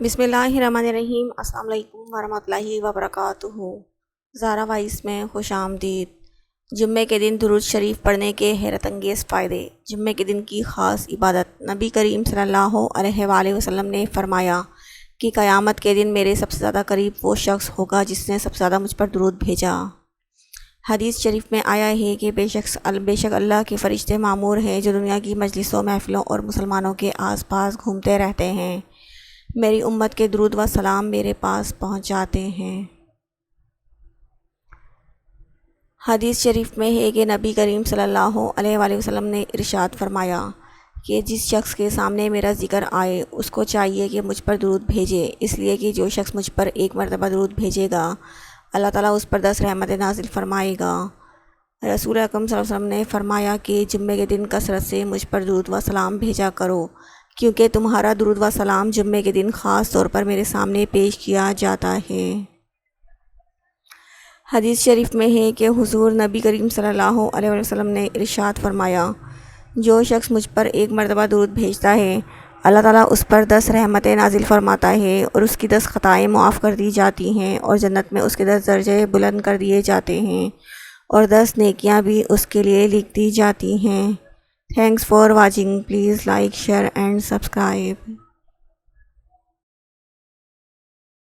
بسم اللہ الرحمن الرحیم۔ السلام علیکم ورحمۃ اللہ وبرکاتہ۔ زارا وائس میں خوش آمدید۔ جمعے کے دن درود شریف پڑھنے کے حیرت انگیز فائدے۔ جمعے کے دن کی خاص عبادت۔ نبی کریم صلی اللہ علیہ وآلہ وسلم نے فرمایا کہ قیامت کے دن میرے سب سے زیادہ قریب وہ شخص ہوگا جس نے سب سے زیادہ مجھ پر درود بھیجا۔ حدیث شریف میں آیا ہے کہ بے شک اللہ کے فرشتے معمور ہیں جو دنیا کی مجلسوں، محفلوں اور مسلمانوں کے آس پاس گھومتے رہتے ہیں، میری امت کے درود و سلام میرے پاس پہنچ جاتے ہیں۔ حدیث شریف میں ہے کہ نبی کریم صلی اللہ علیہ وآلہ وسلم نے ارشاد فرمایا کہ جس شخص کے سامنے میرا ذکر آئے اس کو چاہیے کہ مجھ پر درود بھیجے، اس لیے کہ جو شخص مجھ پر ایک مرتبہ درود بھیجے گا اللہ تعالیٰ اس پر 10 رحمتیں نازل فرمائے گا۔ رسول اکرم صلی اللہ علیہ وسلم نے فرمایا کہ جمعے کے دن کثرت سے مجھ پر درود و سلام بھیجا کرو، کیونکہ تمہارا درود و سلام جمعے کے دن خاص طور پر میرے سامنے پیش کیا جاتا ہے۔ حدیث شریف میں ہے کہ حضور نبی کریم صلی اللہ علیہ وسلم نے ارشاد فرمایا جو شخص مجھ پر ایک مرتبہ درود بھیجتا ہے اللہ تعالیٰ اس پر 10 رحمتیں نازل فرماتا ہے اور اس کی 10 خطائیں معاف کر دی جاتی ہیں اور جنت میں اس کے 10 درجے بلند کر دیے جاتے ہیں اور 10 نیکیاں بھی اس کے لیے لکھ دی جاتی ہیں۔ Thanks for watching. Please like, share and subscribe.